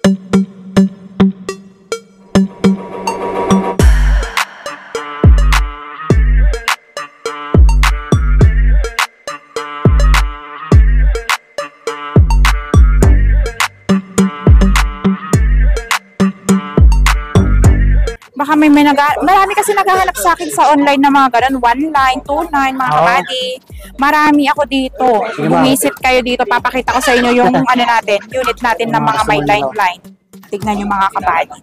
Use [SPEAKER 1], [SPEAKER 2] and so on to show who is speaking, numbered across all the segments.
[SPEAKER 1] Baka marami kasi naghahanap sa akin sa online na mga ganun, 1 line, 2 line, mga kabady. Marami ako dito. Bumisit kayo dito, papakita ko sa inyo yung ano natin, unit natin ng mga may line. Tignan nyo mga kabady.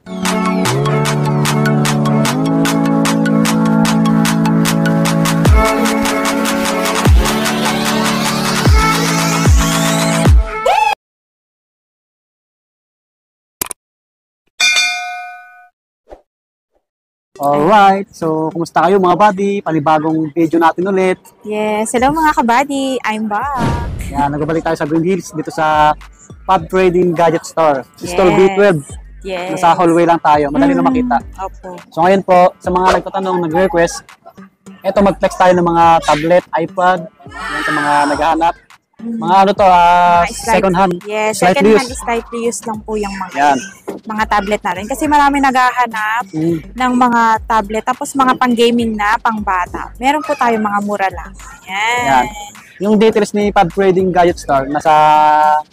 [SPEAKER 2] Alright, so kumusta kayo mga buddy? Panibagong video natin ulit.
[SPEAKER 1] Yes, hello mga kabady, I'm back.
[SPEAKER 2] Yan, nagbabalik tayo sa Green Hills dito sa Pub Trading Gadget Store. Store B12.
[SPEAKER 1] Yes.
[SPEAKER 2] Nasa hallway lang tayo, madali na makita.
[SPEAKER 1] Opo.
[SPEAKER 2] So ngayon po, sa mga nagtatanong, nag-request, eto mag-flex tayo ng mga tablet, iPad, yan sa mga naghahanap. Mga ano to, second hand.
[SPEAKER 1] Yes, second hand is slightly used lang po yung mga tablet natin. Kasi marami naghahanap ng mga tablet. Tapos mga pang-gaming na, pang-bata. Meron po tayo mga mura lang. Yan.
[SPEAKER 2] Yung details ni Pub Trading Gadget Store, nasa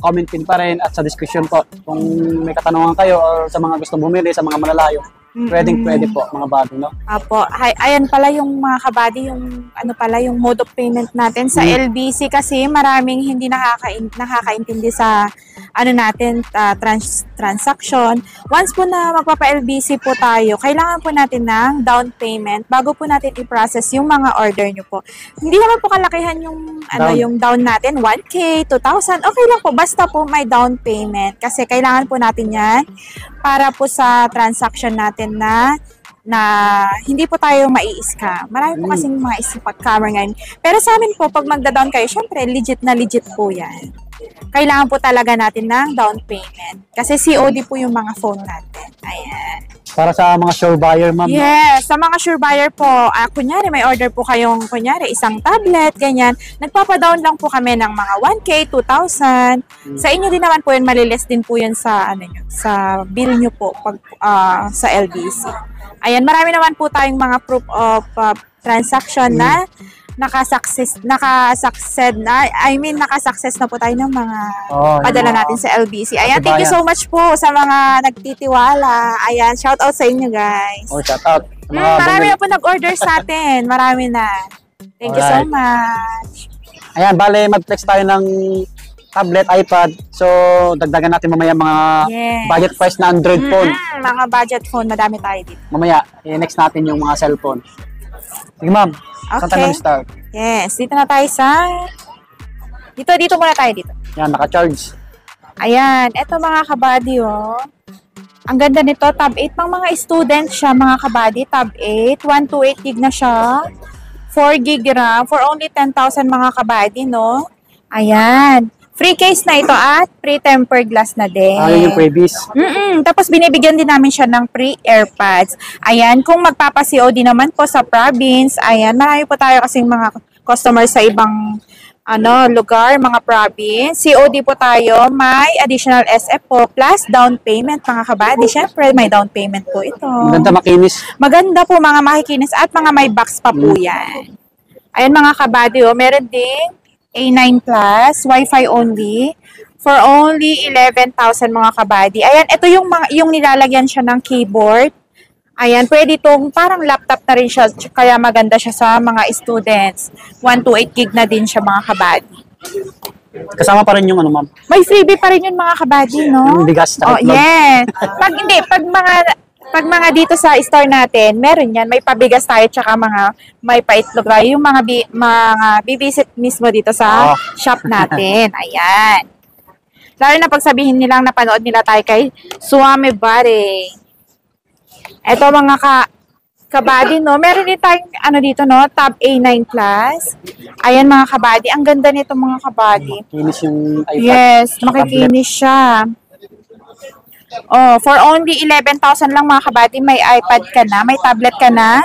[SPEAKER 2] comment pin pa rin at sa description po. Kung may katanungan kayo o sa mga gusto bumili, sa mga malalayo, pwede po mga buddy, no?
[SPEAKER 1] Apo, ayan pala yung mga kabady, yung ano pala yung mode of payment natin sa LBC kasi maraming hindi nakakaintindi sa ano natin transaction. Once po na magpapa-LBC po tayo, kailangan po natin ng down payment bago po natin i-process yung mga order nyo po. Hindi naman po kalakihan yung yung down natin, 1K, 2,000, okay lang po basta po may down payment kasi kailangan po natin yan para po sa transaction natin na hindi po tayo mai-scam. Marami po kasing mga scammer ngayon. Pero sa amin po, pag magda-down kayo, syempre, legit na legit po yan. Kailangan po talaga natin ng down payment. Kasi COD po yung mga phone natin. Ayan.
[SPEAKER 2] Para sa mga sure buyer, ma'am?
[SPEAKER 1] Yes, sa mga sure buyer po. Kunyari, may order po kayong, isang tablet, ganyan. Nagpapadown lang po kami ng mga 1K, 2,000. Sa inyo din naman po yun, maliless din po yun sa, sa bill nyo po pag, sa LBC. Ayan, marami naman po tayong mga proof of transaction na nakasucceed na po tayo ng mga padala natin sa LBC. Ayan, thank you so much po sa mga nagtitiwala. Ayan, shout out sa inyo guys.
[SPEAKER 2] Shout out.
[SPEAKER 1] Marami na po nag-order sa atin. Marami na. Thank you so much.
[SPEAKER 2] Ayan, bale mag-flex tayo ng tablet, iPad. So, dagdagan natin mamaya mga budget price na Android phone.
[SPEAKER 1] Mga budget phone, madami tayo dito.
[SPEAKER 2] Mamaya, next natin yung mga cellphone. Sige ma'am, saan tayo mag-start?
[SPEAKER 1] Yes, dito na tayo sa... Dito muna tayo dito.
[SPEAKER 2] Yan, naka-charge.
[SPEAKER 1] Ayan, eto mga kabady, oh. Ang ganda nito, tab 8 pang mga student siya, mga kabady. Tab 8, 128 gig na siya. 4 gig RAM for only 10,000 mga kabady, no? Ayan. Free case na ito at pre-tempered glass na din.
[SPEAKER 2] Yun yung previous.
[SPEAKER 1] Tapos binibigyan din namin siya ng pre-AirPods. Ayan, kung magpapa-COD naman po sa province, ayan, marami po tayo kasing mga customers sa ibang lugar, mga province. COD po tayo, may additional SF po, plus down payment, mga kabady. Siyempre, may down payment po ito.
[SPEAKER 2] Maganda makinis.
[SPEAKER 1] Maganda po, mga makikinis at mga may box pa po yan. Ayan mga kabady, meron ding A9 Plus, Wi-Fi only, for only 11,000 mga kabady. Ayan, ito yung nilalagyan siya ng keyboard. Ayan, pwede itong parang laptop na rin siya, kaya maganda siya sa mga students. 128 gig na din siya mga kabady.
[SPEAKER 2] Kasama pa rin yung ma'am?
[SPEAKER 1] May freebie pa rin yun mga kabady, no?
[SPEAKER 2] Yung bigas.
[SPEAKER 1] Yes. Pag mga dito sa store natin, meron yan. May pabigas tayo tsaka may paitlog tayo. Yung mga bibisit mismo dito sa shop natin. Ayan. Lalo na pagsabihin nilang napanood nila tayo kay Swami Body. Eto mga kabady, no? Meron din tayong dito, no? Tab A9 Plus. Ayan mga kabady. Ang ganda nito mga kabady.
[SPEAKER 2] Makikinis yung iPad.
[SPEAKER 1] Yes, makikinis siya. For only 11,000 lang mga kabady, may iPad ka na, may tablet ka na,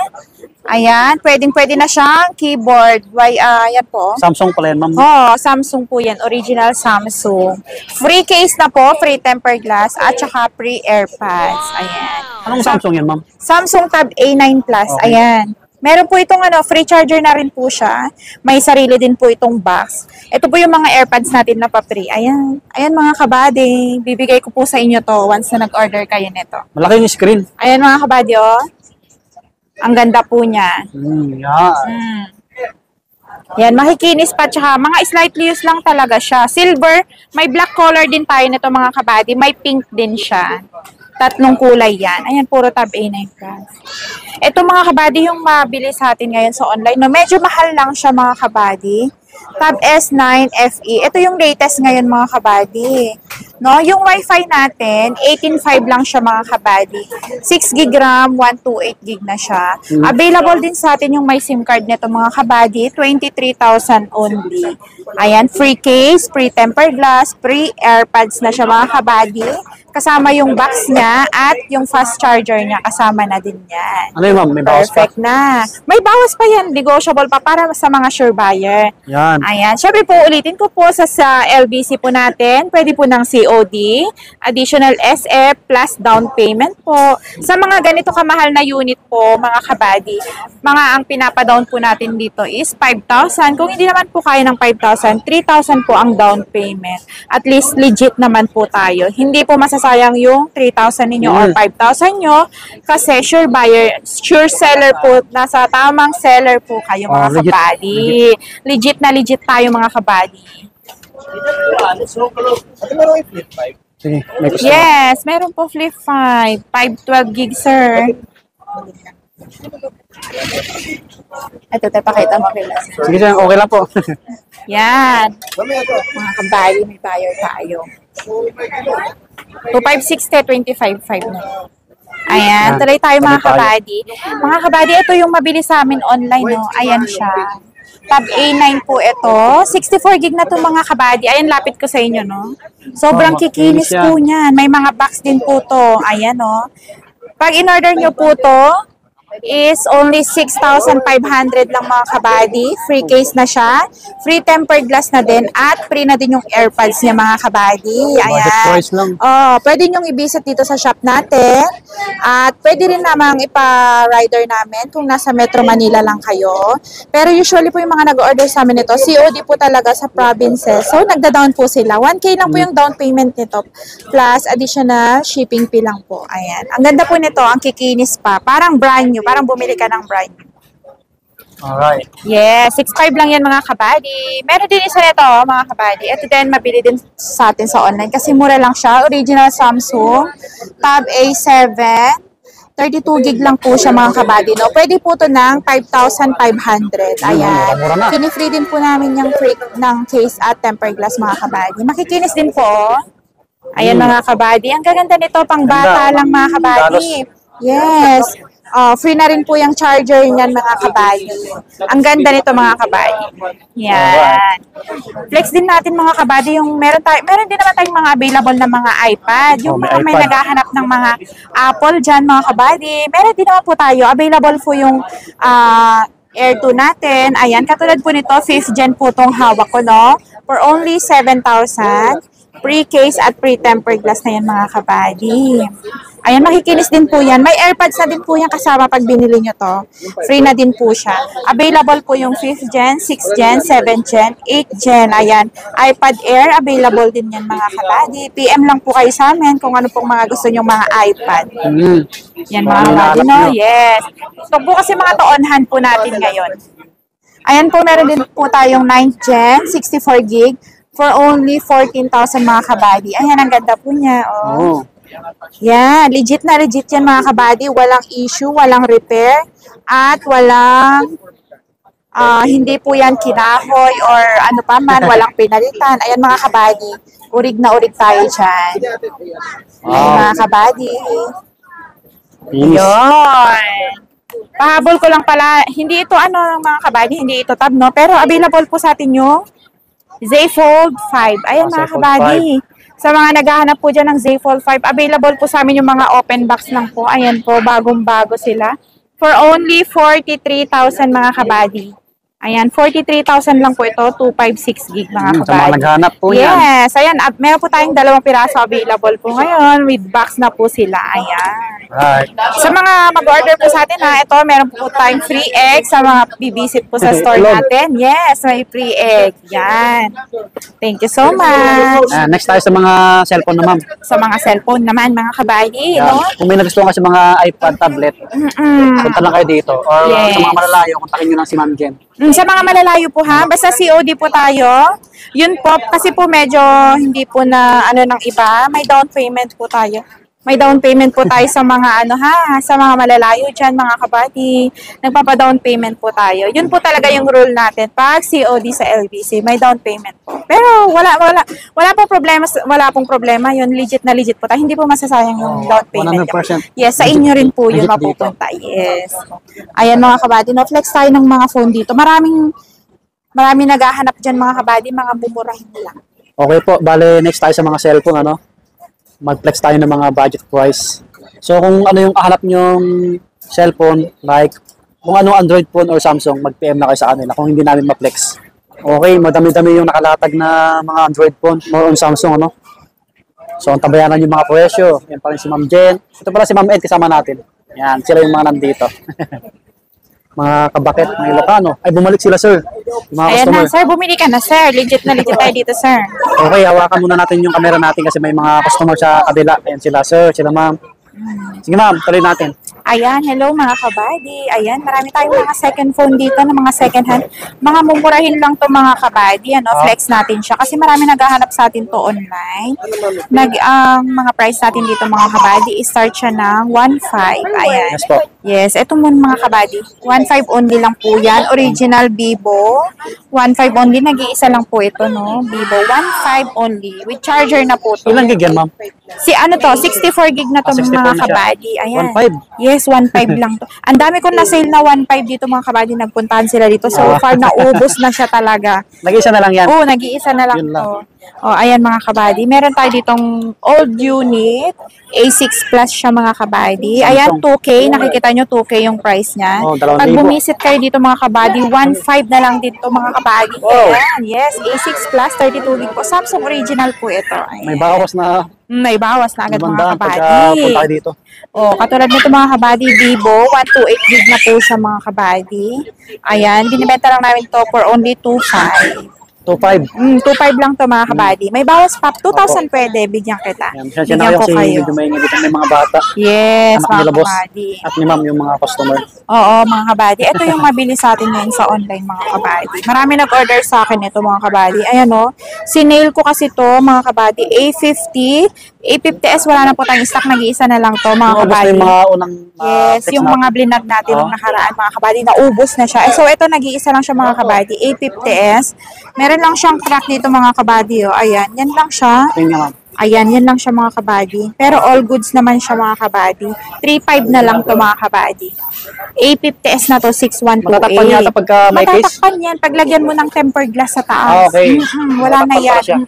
[SPEAKER 1] Ayan, pwede na siyang keyboard. Ayan po.
[SPEAKER 2] Samsung pala yan, ma'am.
[SPEAKER 1] Oh, Samsung po yan. Original Samsung. Free case na po, free tempered glass, at saka free AirPods. Ayan.
[SPEAKER 2] Anong Samsung yan, ma'am?
[SPEAKER 1] Samsung Tab A9 Plus.
[SPEAKER 2] Okay.
[SPEAKER 1] Ayan. Meron po itong free charger na rin po siya. May sarili din po itong box. Ito po yung mga AirPods natin na pa-free. Ayan. Ayan mga kabady. Bibigay ko po sa inyo to once na nag-order kayo nito.
[SPEAKER 2] Malaki yung screen.
[SPEAKER 1] Ayan mga kabady, oh. Ang ganda po niya.
[SPEAKER 2] Yeah.
[SPEAKER 1] Yan, makikinis pa. Tsaka mga slightly used lang talaga siya. Silver. May black color din tayo nito mga kabady. May pink din siya. Tatlong kulay yan. Ayan, puro Tab A9 Plus. Ito mga kabady yung mabili sa atin ngayon sa online. No, medyo mahal lang siya mga kabady. Tab S9 FE. Ito yung latest ngayon mga kabady. No, yung Wi-Fi natin, 18.5 lang siya mga kabady. 6 GB RAM, 128 GB na siya. Available din sa atin yung may SIM card nito mga kabady, 23,000 only. Ayan, free case, free tempered glass, free AirPods na siya mga kabady. Kasama yung box niya at yung fast charger niya, kasama na din yan.
[SPEAKER 2] Ano yun, ma'am? May bawas pa?
[SPEAKER 1] Perfect na. May bawas pa yan. Negotiable pa para sa mga sure buyer.
[SPEAKER 2] Yan.
[SPEAKER 1] Ayan. Siyempre po, ulitin ko po sa LBC po natin. Pwede po ng COD, additional SF, plus down payment po. Sa mga ganito kamahal na unit po, mga kabady, ang pinapadown po natin dito is 5,000. Kung hindi naman po kaya ng 5,000, 3,000 po ang down payment. At least legit naman po tayo. Hindi po masasayang yung 3,000 ninyo or 5,000 nyo kasi sure buyer, sure seller po, nasa tamang seller po kayo mga
[SPEAKER 2] legit.
[SPEAKER 1] kabady. Legit na legit tayo mga kabady.
[SPEAKER 2] Sige, may gusto.
[SPEAKER 1] Yes, meron po Flip 5. 512 gig, sir. Ito, pakita mo kay Las.
[SPEAKER 2] Sige, sir, okay lang po.
[SPEAKER 1] Yan. Mga kabady, may buyer tayo. 2,560, 25,500 na. Ayan, tuloy tayo mga kabady. Mga kabady, ito yung mabili sa amin online, no? Ayan siya. Tab A9 po ito. 64 gig na to mga kabady. Ayan, lapit ko sa inyo, no? Sobrang kikinis po niyan. May mga box din po to. Ayan, no? Pag in-order nyo po to, is only 6,500 lang mga kabady. Free case na siya. Free tempered glass na din. At free na din yung AirPods niya mga kabady. Ayan.
[SPEAKER 2] Price lang.
[SPEAKER 1] Pwede nyo i-visit dito sa shop natin. At pwede rin namang ipa-rider namin kung nasa Metro Manila lang kayo. Pero usually po yung mga nag-order sa amin nito, COD po talaga sa provinces. So, nagda-down po sila. 1K lang po yung down payment nito. Plus, additional shipping fee lang po. Ayan. Ang ganda po nito. Ang kikinis pa. Parang brand new. Parang bumili ka ng brand new.
[SPEAKER 2] Alright.
[SPEAKER 1] Yes, 6.5 lang yan mga kabady. Meron din isa nito mga kabady. Ito din, mabili din sa atin sa online kasi mura lang siya. Original Samsung Tab A7. 32 gig lang po siya mga kabady. No? Pwede po ito ng 5,500. Ayan. Kini-free din po namin yung free ng case at tempered glass mga kabady. Makikinis din po. Ayan mga kabady. Ang gaganda nito, pang bata lang mga kabady. Yes. Free na rin po yung charger niyan mga kabady. Ang ganda nito mga kabady. Yan. Flex din natin mga kabady yung meron din naman tayong mga available na mga iPad. Yung mga may naghahanap ng mga Apple dyan mga kabady. Meron din naman po tayo. Available po yung Air 2 natin. Ayan. Katulad po nito, 5th gen po itong hawak ko, no? For only 7,000. Pre-case at pre-tempered glass na yan mga kabady. Ayan, makikinis din po yan. May AirPods na din po yan kasama pag binili nyo to. Free na din po siya. Available po yung 5th gen, 6th gen, 7th gen, 8th gen. Ayan, iPad Air, available din yan mga kabady. PM lang po kayo sa amin kung ano pong mga gusto nyong mga iPad. Yan mga kabady, no? Yes. Ito po kasi mga to-on-hand po natin ngayon. Ayan po, meron din po tayong 9th gen, 64 gig, for only 14,000 mga kabady. Ayan, ang ganda po niya. Oh. Yan, legit na legit yan mga kabady. Walang issue, walang repair, at walang, hindi po yan kinahoy or ano pa man, walang pinalitan. Ayan mga kabady, urig na urig tayo dyan. Ayan mga kabady. Yun. Pahabol ko lang pala, hindi ito mga kabady, hindi ito tab, no? Pero available po sa atin yung Z Fold 5. Ayan mga kabady. Sa mga naghahanap po dyan ng Z Fold 5, available po sa amin yung mga open box lang po. Ayan po, bagong-bago sila. For only 43,000 mga kabady. Ayan, 43,000 lang po ito, 256 gig mga
[SPEAKER 2] Sa mga
[SPEAKER 1] kabady.
[SPEAKER 2] naghanap po yan.
[SPEAKER 1] Yes, ayan, meron po tayong 2 piraso available po ngayon. With box na po sila. Ayan.
[SPEAKER 2] Right.
[SPEAKER 1] Sa mga mag-order po sa atin ha, ito meron po tayong free egg sa mga bibisit po sa store natin. Yes, may free egg. Yan. Thank you so much.
[SPEAKER 2] Next tayo sa mga cellphone na ma'am.
[SPEAKER 1] Sa mga cellphone naman, mga kabady, no?
[SPEAKER 2] Kung may nagustuhan ka sa mga iPad, tablet, punta lang kayo dito. Or sa mga malalayo, kontakin nyo lang si Ma'am Jen.
[SPEAKER 1] Sa mga malalayo po ha, basta COD po tayo. Yun po, kasi po medyo hindi po na ano ng iba, may down payment po tayo. May down payment po tayo sa mga ano ha, sa mga malalayo dyan, mga kabady. Nagpapa-down payment po tayo. Yun po talaga yung rule natin. Pag COD sa LBC, may down payment po. Pero wala pong problema. Yun, legit na legit po tayo. Hindi po masasayang yung down payment.
[SPEAKER 2] 100%.
[SPEAKER 1] Yes, sa inyo rin po yun
[SPEAKER 2] Legit
[SPEAKER 1] mapupunta. Yes. Ayan mga kabady, no, flex tayo ng mga phone dito. Maraming naghahanap dyan mga kabady, mga bumurahin lang.
[SPEAKER 2] Okay po, bale next tayo sa mga cellphone, ano? Mag-flex tayo ng mga budget price. So kung ano yung kahanap nyong cellphone, like kung ano Android phone or Samsung, mag-PM na kayo sa kanila kung hindi namin ma-flex. Okay, madami-dami yung nakalatag na mga Android phone or on Samsung, ano? So ang tabayanan yung mga presyo. Yan pa rin si Ma'am Jen. Ito pala si Ma'am Ed kasama natin. Yan, sila yung mga nandito. Mga kabakit, mga Ilocano. Ay, bumalik sila, sir. Mga
[SPEAKER 1] Ayan
[SPEAKER 2] customer.
[SPEAKER 1] na, sir. Bumili ka na, sir. Legit na legit tayo dito, sir.
[SPEAKER 2] Okay, hawakan muna natin yung camera natin kasi may mga customer sa kabila. Ayan sila, sir. Sila, ma'am. Sige, ma'am. Tuloy natin.
[SPEAKER 1] Ayan, hello mga kabady. Ayan, marami tayong mga second phone dito na mga second hand. Mga mumurahin lang to mga kabady. Ano, flex natin siya. Kasi marami naghahanap sa atin to online. Mga price natin dito mga kabady, start siya ng 1.5. Ayan.
[SPEAKER 2] Yes po.
[SPEAKER 1] Yes, eto muna mga kabady. 1.5 only lang po yan. Original Vivo. 1.5 only. Nag-iisa lang po ito, no? Vivo. 1.5 only. With charger na po to.
[SPEAKER 2] Ilang gig yan, ma'am?
[SPEAKER 1] Si ano to, 64 gig na to
[SPEAKER 2] 64
[SPEAKER 1] mga
[SPEAKER 2] na siya.
[SPEAKER 1] kabady. Ayan.
[SPEAKER 2] 1.5?
[SPEAKER 1] Yes, 1.5 lang to. Ang dami ko na sale na 1.5 dito mga kabady. Nagpuntahan sila dito. So far, naubos na siya talaga.
[SPEAKER 2] Nag-isa na lang yan.
[SPEAKER 1] Oo, nag-iisa na lang
[SPEAKER 2] Yun
[SPEAKER 1] to.
[SPEAKER 2] lang.
[SPEAKER 1] Oh, ayan mga kabady. Meron tayo ditong old unit. A6 Plus siya mga kabady. Ayan, 2K. Nakikita nyo 2K yung price niya.
[SPEAKER 2] Oh, 2,000.
[SPEAKER 1] Pag bumisit kayo dito mga kabady, 1.5 na lang dito mga kabady.
[SPEAKER 2] Wow.
[SPEAKER 1] Ayan, yes. A6 Plus, 32 gig po. Samsung original po ito. Ayan.
[SPEAKER 2] May bawas na
[SPEAKER 1] May bawas na agad mga
[SPEAKER 2] bandaan
[SPEAKER 1] kabady.
[SPEAKER 2] pagka punta kayo dito.
[SPEAKER 1] Oh, katulad nito mga kabady, Vivo, 128 gig na po siya mga kabady. Ayan, binibenta lang namin to for only 2.5.
[SPEAKER 2] 2.5.
[SPEAKER 1] 2.5 lang to mga kabady. May bawas pa, 2,000 pwede, bigyan kita.
[SPEAKER 2] Yan, siya na
[SPEAKER 1] Bigyan
[SPEAKER 2] kayo
[SPEAKER 1] ko
[SPEAKER 2] kasi
[SPEAKER 1] kayo.
[SPEAKER 2] medyo may dito may mga bata.
[SPEAKER 1] Yes,
[SPEAKER 2] Anak
[SPEAKER 1] mga
[SPEAKER 2] nila, boss.
[SPEAKER 1] kabady.
[SPEAKER 2] At ni ma'am yung mga customer.
[SPEAKER 1] Oo, mga kabady. Ito yung mabili sa atin ngayon sa online, mga kabady. Marami nag-order sa akin ito, mga kabady. Ayan o. Sinail ko kasi to mga kabady. A50. A50s, wala na po tayong stock. Nag-iisa na lang to, mga
[SPEAKER 2] Naubos na
[SPEAKER 1] kabady.
[SPEAKER 2] yung mga unang
[SPEAKER 1] Yes,
[SPEAKER 2] text
[SPEAKER 1] yung
[SPEAKER 2] natin.
[SPEAKER 1] mga blinag natin nung nakaraan, mga kabady, naubos na siya. So, ito, nag-iisa lang siya, mga kabady. A50s. Meron lang siyang crack dito, mga kabady. Oh. Ayan, yan lang siya.
[SPEAKER 2] Tingnan ma'am.
[SPEAKER 1] Ayan, yan lang siya mga kabady. Pero all goods naman siya mga kabady. 3.5 na lang to mga kabady. A50s na to, 6128.
[SPEAKER 2] Matatakpan yata pagka may case?
[SPEAKER 1] Matatakpan yan. Paglagyan mo ng tempered glass sa taas.
[SPEAKER 2] Okay.
[SPEAKER 1] Wala na
[SPEAKER 2] Matatakpan pala
[SPEAKER 1] yan.
[SPEAKER 2] siya.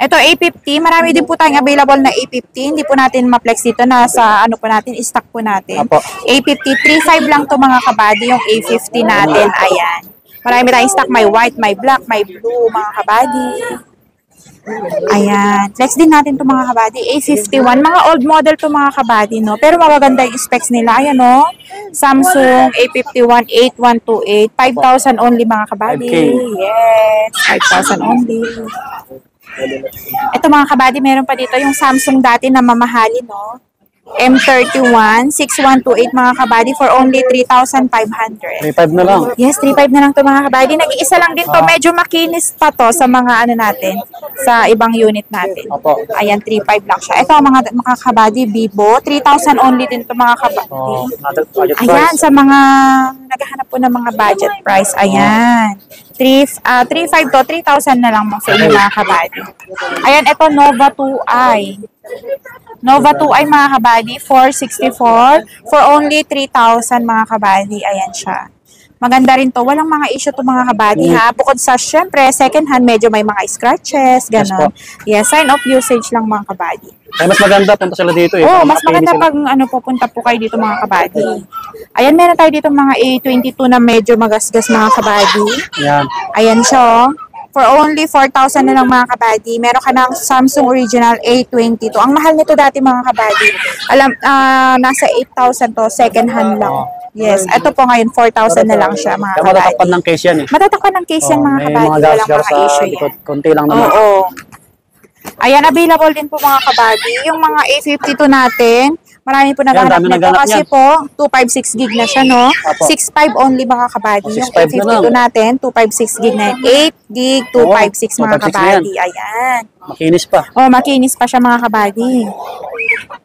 [SPEAKER 1] Ito, A50. Marami din po tayong available na A50. Hindi po natin ma-flex dito. Nasa ano po natin, stock po natin.
[SPEAKER 2] Apo.
[SPEAKER 1] A50. 3.5 lang to mga kabady, yung A50 natin. Ayan. Marami tayong stock. May white, may black, may blue, mga kabady. Ayan. Flex din natin to mga kabady. A51. Mga old model to mga kabady, no? Pero magaganda yung specs nila. Ayan, no? Samsung A51 8128. 5,000 only mga kabady.
[SPEAKER 2] 5K.
[SPEAKER 1] Yes. 5,000 only. Ito mga kabady, meron pa dito yung Samsung dati na mamahali, no? M31 6128 mga kabady for only 3,500.
[SPEAKER 2] 3.5 na lang.
[SPEAKER 1] Yes, 3.5 na lang to mga kabady. Nag-iisa lang din to. Medyo makinis pa to sa mga ano natin, sa ibang unit natin.
[SPEAKER 2] Opo.
[SPEAKER 1] Ayan, 3.5 lang siya. Ito mga kabady, Vivo. 3,000 only din to mga kabady.
[SPEAKER 2] Oh, another budget
[SPEAKER 1] Ayan,
[SPEAKER 2] price.
[SPEAKER 1] sa mga naghahanap po ng mga budget price. Ayan. 3.5 to, 3,000 na lang sa inyo mga kabady. Ayan, ito Nova 2i. Nova 2i mga kabady, 464 for only 3,000 mga kabady. Ayan siya. Maganda rin to. Walang mga issue to mga kabady ha. Bukod sa syempre, second hand, medyo may mga scratches, gano'n. Yes, sign of usage lang mga kabady.
[SPEAKER 2] Ay, mas maganda punta sila dito eh.
[SPEAKER 1] Oh, mas maganda pag pupunta po kayo dito mga kabady. Ayan, meron tayo dito mga A22 na medyo magasgas mga kabady.
[SPEAKER 2] Yan.
[SPEAKER 1] Ayan siya. For only 4,000 na lang mga kabady. Meron ka ng Samsung Original A22. Ang mahal nito dati mga kabady. Nasa 8,000 to, second hand lang. Yes, ito po ngayon 4,000 na lang siya mga kabady.
[SPEAKER 2] Matatakpan ng case yan eh.
[SPEAKER 1] Matatakpan ng case yan mga kabady. Walang mga issue yan.
[SPEAKER 2] Konti lang naman.
[SPEAKER 1] Oo. Ayan, available din po mga kabady. Yung mga A52 natin, marami po naghahanap nito kasi po 256 gig na siya, no? 65 only mga kabady. Yung A52 natin, 256 gig na yan. 8 gig, 256 mga kabady. Ayan.
[SPEAKER 2] Makinis pa.
[SPEAKER 1] Oh, makinis pa siya mga kabady.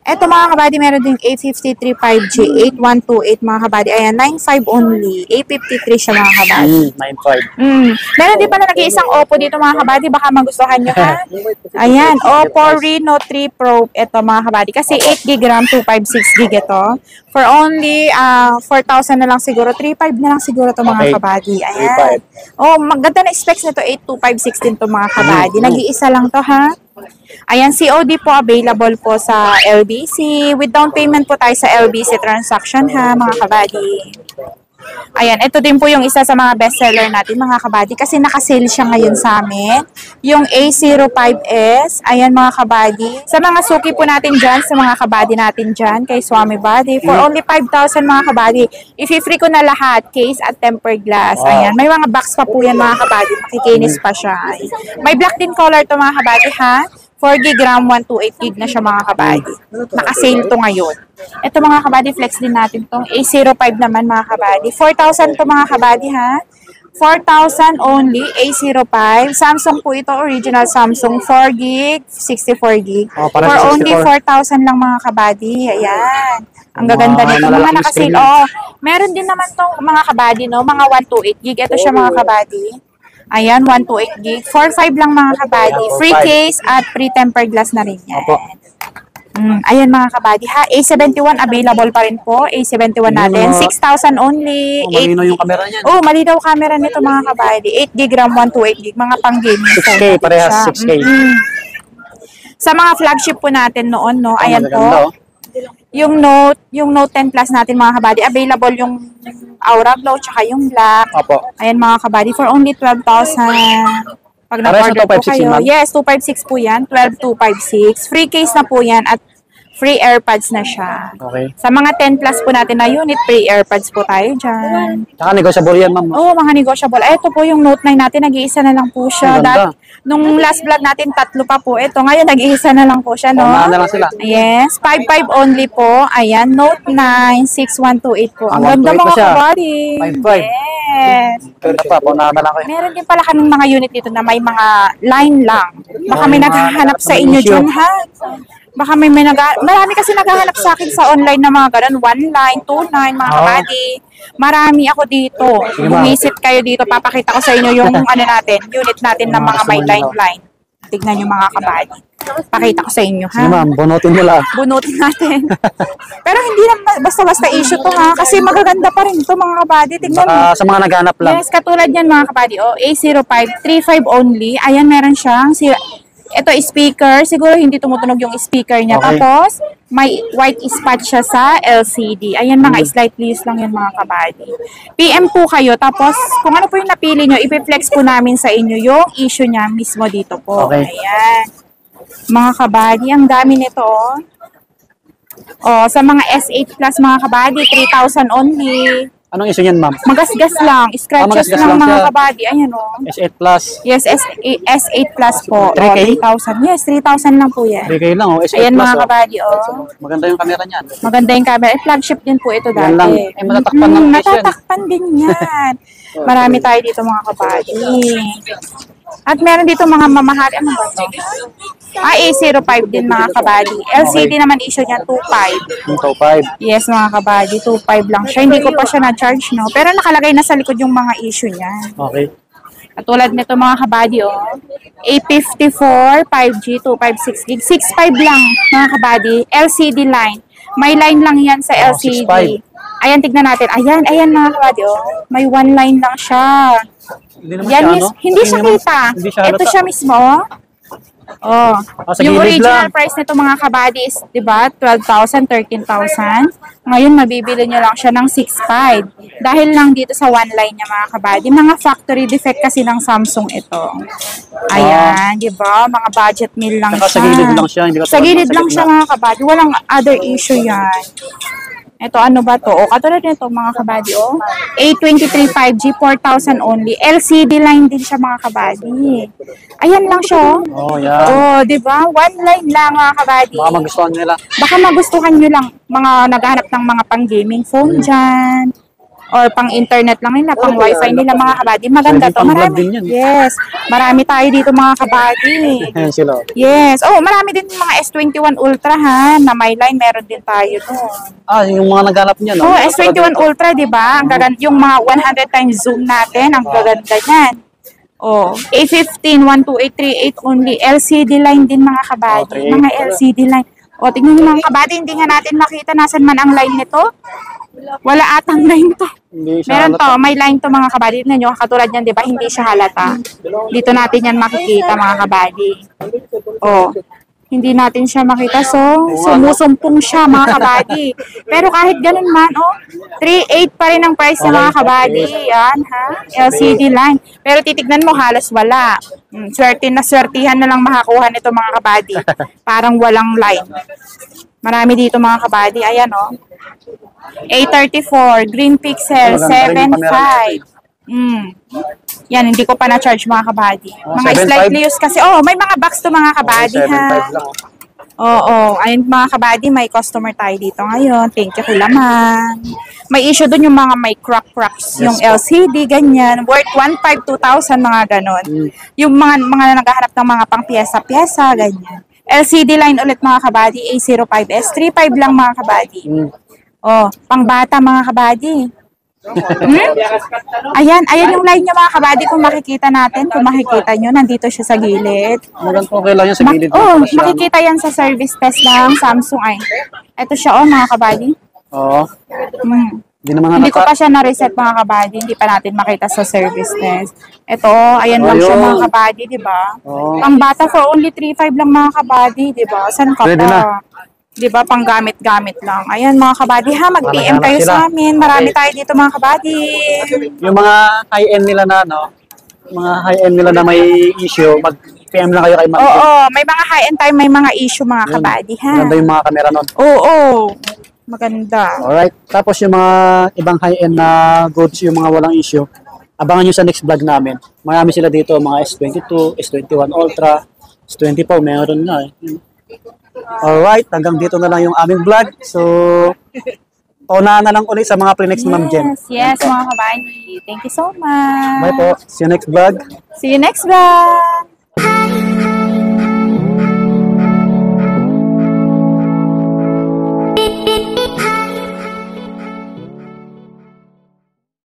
[SPEAKER 1] Eto mga kabady, meron din A53 5G, 8128 mga kabady. Ayan, 95 only. A53 siya mga kabady.
[SPEAKER 2] 95.
[SPEAKER 1] Meron din pala nag-iisang Oppo dito mga kabady. Baka magustuhan nyo ha. Ayan, Oppo Reno 3 Pro. Ito mga kabady. Kasi 8 GB RAM, 256 GB ito. For only 4,000 na lang siguro. 3,500 na lang siguro ito mga kabady. Ayan. Oh, maganda na specs nito. 8256 to mga kabady. Nag-iisa lang to ha. Ayan, COD po available po sa LBC. With down payment po tayo sa LBC transaction ha, mga kabady. Ayan, ito din po yung isa sa mga bestseller natin mga kabady kasi nakasale siya ngayon sa amin. Yung A05S, ayan mga kabady. Sa mga suki po natin dyan, sa mga kabady natin dyan, kay Swami Body, for only 5,000 mga kabady. I-free ko na lahat, case at tempered glass. Ayan, may mga box pa po yan mga kabady, makikinis pa siya. May black din color to mga kabady ha. 4 GB RAM, 128 GB na siya mga kabady. Naka-sale to ngayon. Ito mga kabady, flex din natin itong A05 naman mga kabady. 4,000 to mga kabady ha. 4,000 only, A05. Samsung po ito, original Samsung. 4 GB, 64 GB. For only 4,000 lang mga kabady. Ayan. Ang gaganda nito. Mga naka-sale. Oh, meron din naman tong mga kabady, no? Mga 128 GB. Ito siya mga kabady. Ayan, 128 gig. 4.5 lang mga kabady. Free case at free tempered glass na rin yan. Ayan mga kabady ha. A71 available pa rin po. A71 natin. 6,000 only.
[SPEAKER 2] Malinaw yung camera niyan.
[SPEAKER 1] Oh, malinaw camera nito mga kabady. 8 gig RAM, 128 gig. Mga pang gaming.
[SPEAKER 2] 6K, parehas 6K.
[SPEAKER 1] Sa mga flagship po natin noon, no? Ayan po. Yung Note 10 Plus natin mga kabady, available yung Aura Glow tsaka yung Black. Ayan mga kabady, for only 12,000. Pag nag-order po kayo. Yes, 256 po yan. 12,256. Free case na po yan at free AirPods na siya.
[SPEAKER 2] Okay.
[SPEAKER 1] Sa mga 10 Plus po natin na unit, free AirPods po tayo dyan.
[SPEAKER 2] Saka negotiable yan, ma'am.
[SPEAKER 1] Oo, mga negotiable. Ito po yung Note 9 natin, nag-iisa na lang po siya. Nung last vlog natin, 3 pa po. Ito, ngayon, nag-iisa na lang po siya, no?
[SPEAKER 2] Na lang sila.
[SPEAKER 1] Yes, 5.5 only po. Ayan, Note 9, 6128 po. Ang ganda mga kabady.
[SPEAKER 2] 5.5.
[SPEAKER 1] Yes.
[SPEAKER 2] Ganda pa, na lang kayo.
[SPEAKER 1] Meron din pala kaming mga unit dito na may mga line lang. Baka may naghahanap sa inyo dyan, ha? Baka marami kasi naghahanap sa akin sa online na mga ganun. 1 line, 2 line, mga kabady. Marami ako dito. Bumisit kayo dito, papakita ko sa inyo yung unit natin ng mga may line. Tignan nyo mga kabady. Pakita ko sa inyo, ha?
[SPEAKER 2] Ma'am, bunutin nyo lang.
[SPEAKER 1] Bunutin natin. Pero hindi na basta-basta issue to, ha? Kasi magaganda pa rin ito mga kabady. Tignan mo.
[SPEAKER 2] Sa mga naghanap lang.
[SPEAKER 1] Yes, katulad yan mga kabady. Oh, A05, 3.5 only. Ayan, meron siyang ito speaker, siguro hindi tumutunog yung speaker niya. Tapos, may white spot siya sa LCD. Ayan mga slightly use lang yan mga kabady. PM po kayo. Tapos, kung ano po yung napili nyo, ipiflex po namin sa inyo yung issue niya mismo dito po. Ayan. Mga kabady, ang dami nito. Sa mga S8 Plus mga kabady, 3,000 only.
[SPEAKER 2] Anong issue niyan, ma'am?
[SPEAKER 1] Magasgas lang. Scratches lang mga kabady. Ayan o.
[SPEAKER 2] S8 Plus.
[SPEAKER 1] Yes, S8 Plus po.
[SPEAKER 2] 3K?
[SPEAKER 1] 3,000. Yes, 3,000 lang po yan.
[SPEAKER 2] 3K lang o. S8
[SPEAKER 1] Ayan
[SPEAKER 2] Plus.
[SPEAKER 1] Mga kabady o.
[SPEAKER 2] Maganda yung camera niyan.
[SPEAKER 1] Maganda yung camera. Flagship din po ito dati.
[SPEAKER 2] Yan lang. Matatakpan ng case yan.
[SPEAKER 1] Matatakpan din yan. Marami tayo dito mga kabady. At meron dito mga mamahal. Ano ba ito? A05 din mga kabady. LCD naman issue niya 2.5.
[SPEAKER 2] 2.5.
[SPEAKER 1] Yes mga kabady, 2.5 lang siya. Hindi ko pa siya na-charge, no? Pero nakalagay na sa likod yung mga issue niya.
[SPEAKER 2] Okay.
[SPEAKER 1] Katulad nito mga kabady, A54, 5G, 256 gig. 6.5 lang mga kabady. LCD line. May line lang yan sa LCD. Ayan, tignan natin. Ayan mga kabady, oh. May one line lang siya.
[SPEAKER 2] Hindi naman
[SPEAKER 1] Yan,
[SPEAKER 2] siya,
[SPEAKER 1] miss,
[SPEAKER 2] ano?
[SPEAKER 1] hindi siya kita.
[SPEAKER 2] Hindi siya
[SPEAKER 1] Ito
[SPEAKER 2] halata.
[SPEAKER 1] siya mismo, oh. Oh.
[SPEAKER 2] Sa
[SPEAKER 1] Yung
[SPEAKER 2] gilid
[SPEAKER 1] original
[SPEAKER 2] lang.
[SPEAKER 1] price nito mga kabady is, di ba, 12,000, 13,000. Ngayon, mabibili nyo lang siya ng 6,500. Dahil lang dito sa one line niya mga kabady. Mga factory defect kasi ng Samsung ito. Ayan, di ba? Mga budget meal lang
[SPEAKER 2] Saka
[SPEAKER 1] siya.
[SPEAKER 2] sa gilid lang siya. Hindi
[SPEAKER 1] Sa gilid lang siya mga kabady. Walang other issue yan. Ito, ano ba to? O, katulad nito, mga kabady, o. A23 5G, 4,000 only. LCD line din siya, mga kabady. Ayan lang siya, o.
[SPEAKER 2] Oh, yan.
[SPEAKER 1] O, di ba? One line lang, mga kabady.
[SPEAKER 2] Baka magustuhan nila.
[SPEAKER 1] Baka magustuhan nyo lang, mga naghahanap ng mga pang-gaming phone dyan. Or pang-internet lang nila, pang-wifi nila, mga kabady. Maganda
[SPEAKER 2] Pwede
[SPEAKER 1] to.
[SPEAKER 2] pang-vlog
[SPEAKER 1] Marami.
[SPEAKER 2] din yan.
[SPEAKER 1] Yes. Marami tayo dito, mga kabady.
[SPEAKER 2] Ayan sila.
[SPEAKER 1] Yes. Oh, marami din mga S21 Ultra, ha, na may line. Meron din tayo doon.
[SPEAKER 2] Yung mga naghanap niya, no?
[SPEAKER 1] Oh, S21 Ultra, di ba? Ang gaganda, yung mga 100 times zoom natin, ang gaganda niyan. Oh, A15, 12838 only. LCD line din mga kabady.
[SPEAKER 2] Oh,
[SPEAKER 1] Mga LCD line. O, tingnan niyo mga kabady, hindi nga natin makita nasan man ang line nito. Wala atang line to.
[SPEAKER 2] Hindi siya
[SPEAKER 1] Meron
[SPEAKER 2] halata.
[SPEAKER 1] to, may line to mga kabady. Tingnan nyo, katulad yan, di ba? Hindi siya halata. Dito natin yan makikita mga kabady. Oh, hindi natin siya makita. So, sumusumpong siya mga kabady. Pero kahit ganun man, oh, 3.8 pa rin ang price ng mga kabady. Yan, ha? LCD line. Pero titignan mo, halos wala. Swertihan na lang makakuha nito mga kabady. Parang walang line. Marami dito mga kabady. Ayan, oh. A34, green pixel,
[SPEAKER 2] Maganda rin yung
[SPEAKER 1] 7.5. Yan, hindi ko pa na-charge mga kabady. Mga
[SPEAKER 2] 7.5?
[SPEAKER 1] slightly used kasi. Oh, may mga box to mga kabady, ha?
[SPEAKER 2] 7.5 lang.
[SPEAKER 1] Oo, ayun mga kabady, may customer tayo dito ngayon. Thank you kay Laman. May issue dun yung mga may cracks, yung LCD, ganyan. Worth 1,500, 2,000, mga ganon. Yung mga naghahanap ng mga pang pyesa-pyesa, ganyan. LCD line ulit mga kabady, A05S, 3.5 lang mga kabady. Oh, pang bata mga kabady. Ayan yung line niya mga kabady, kung makikita natin, kung makikita nyo, nandito siya sa gilid.
[SPEAKER 2] Maganda okay lang yan sa gilid.
[SPEAKER 1] Makikita yan sa service test ng Samsung ay. Ito siya mga kabady.
[SPEAKER 2] Oo. Hindi naman
[SPEAKER 1] Hindi ko
[SPEAKER 2] halata.
[SPEAKER 1] pa siya na-reset mga kabady, hindi pa natin makita sa service test. Ito, ayan lang siya mga kabady, di ba?
[SPEAKER 2] Oo.
[SPEAKER 1] Pang bata for only 3.5 lang mga kabady, di ba? Saan ka
[SPEAKER 2] Pwede
[SPEAKER 1] pa?
[SPEAKER 2] na.
[SPEAKER 1] Di ba, pang gamit-gamit lang. Ayan mga kabady ha, mag-PM kayo
[SPEAKER 2] sila.
[SPEAKER 1] sa amin. Marami tayo dito mga kabady.
[SPEAKER 2] Yung mga high-end nila na, no? Mga high-end nila na may issue, mag-PM lang kayo kay Ma'am.
[SPEAKER 1] Oo, may mga high-end tayo, may mga issue mga kabady ha.
[SPEAKER 2] Maganda yung mga camera nun.
[SPEAKER 1] Oo, maganda.
[SPEAKER 2] Alright. Tapos yung mga ibang high-end na goods, yung mga walang issue, abangan nyo sa next vlog namin. Marami sila dito, mga S22, S21 Ultra, S24, meron na eh. Alright, hanggang dito na lang yung aming vlog. So, paunahan na lang ulit sa mga pre-next Ma'am Jen.
[SPEAKER 1] Yes, mga kabady. Thank you so much.
[SPEAKER 2] Bye po. See you next vlog.
[SPEAKER 1] See you next vlog.